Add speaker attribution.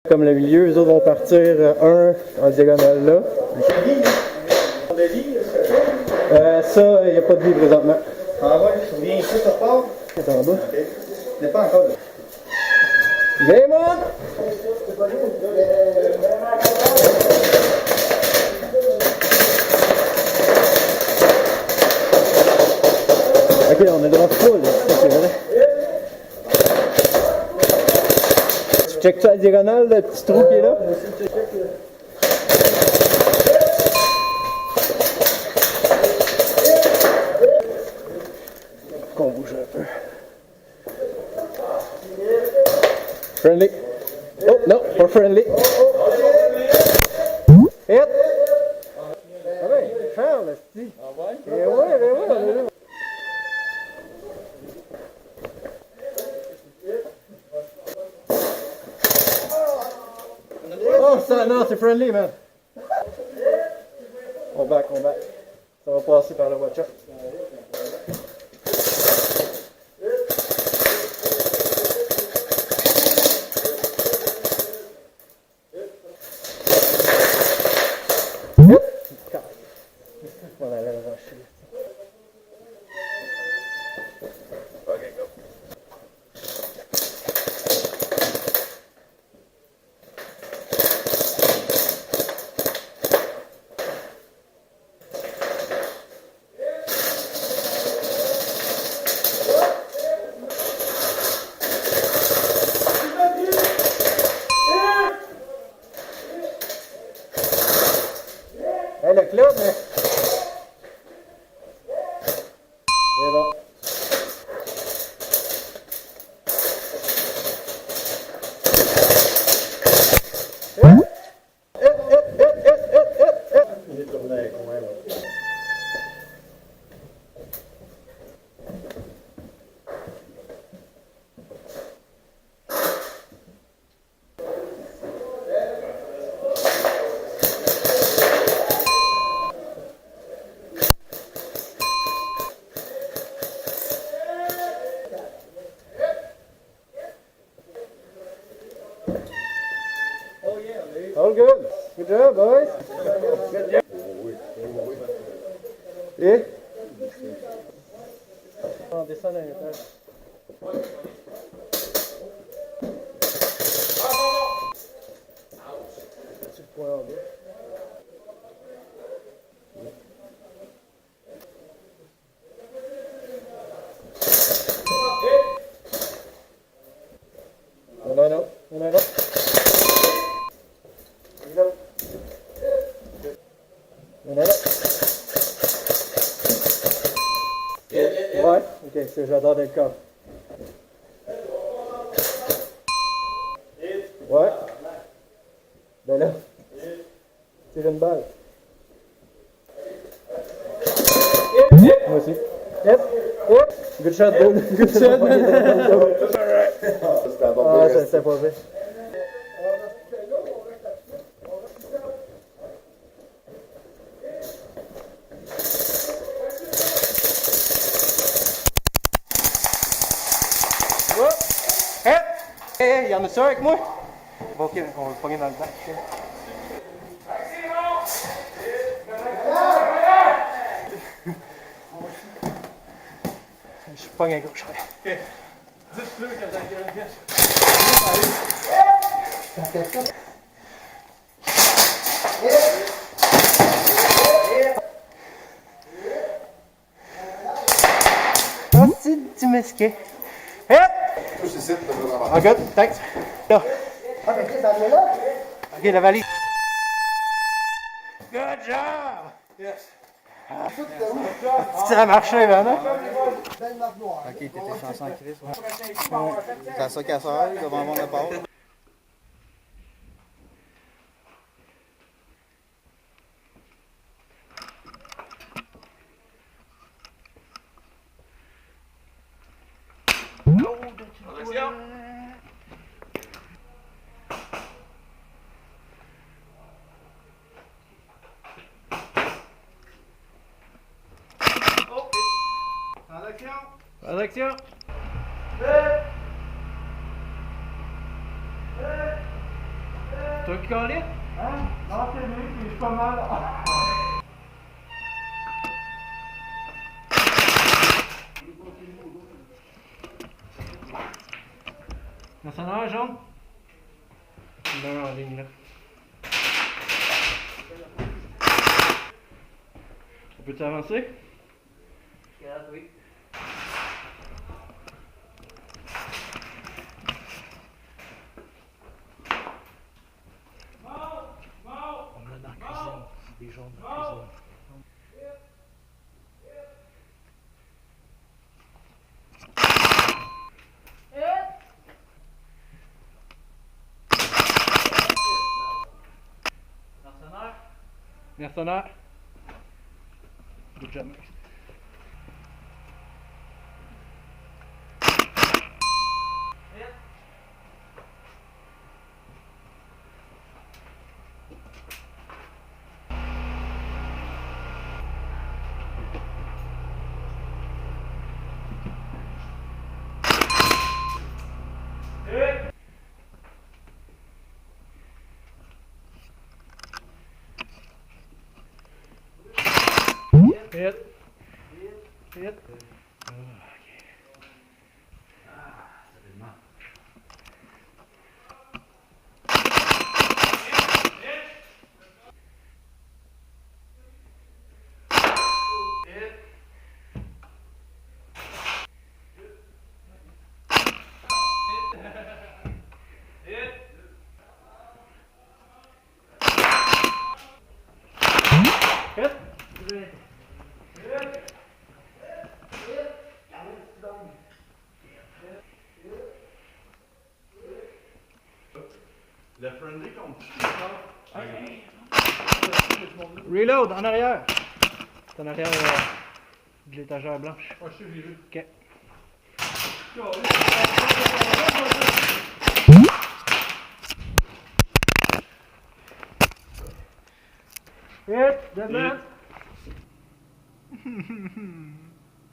Speaker 1: Comme le milieu, eux autres vont partir un en diagonale là. Ça, il n'y a pas de vie présentement.
Speaker 2: Ah ouais, tu reviens ici, ça part?
Speaker 1: C'est en bas.
Speaker 2: Ok. N'est pas encore là.
Speaker 1: Game on! Ok, on est devant full, c'est vrai. Tu checkes-tu à la diagonale, le petit trou qui est là? Qu'on bouge un peu. Friendly. Oh, non, pas friendly. Hit! Ah ben, Charles, c'est-tu? Ah ouais? Eh ouais, on est là. Oh, ça, non, c'est friendly, man. On back. Ça va passer par le watch-up. Voilà, là, rush. Ok, go. Hey, le club, mais... C'est bon.
Speaker 2: Il est tourné avec moi, là.
Speaker 1: All good. Good job, boys. Good job. Et? On descend d'un étage. C'est le point en bas. Non. Ouais, ok, j'adore le corps. Ouais. Ben là, tire une balle. Moi aussi. Yep. Good shot, dude. Good shot. Ah, c'était pas vrai. Hey, y'en a-tu un avec moi? Bon, ok, on va le pogner dans le bac. Je pogne à gauche. Ok. Dis-le que j'ai un gage. Oh, tu m'esquais. Hit! Oh, good, thanks. Là. Ok, la valise. Good job! Yes. Ça a marché, là, non?
Speaker 3: Ok, t'étais chanceux en crise, ouais. T'as ça casseur, il devant avoir le port.
Speaker 1: Attention! toi qui connais? Hein? Non, c'est lui, puis je suis pas mal. National jaune? Là, en ligne, là. Peux-tu avancer?
Speaker 4: Oui.
Speaker 1: On l'a dans la cuisine. Des jaunes dans la cuisine. Mercenaire. Good job, Max. Hit. Hit. Hit.
Speaker 2: Le friendly contre
Speaker 1: Reload en arrière. C'est en arrière de l'étagère blanche.
Speaker 2: je sais, j'ai vu.
Speaker 1: Ok. Hit. Dead man.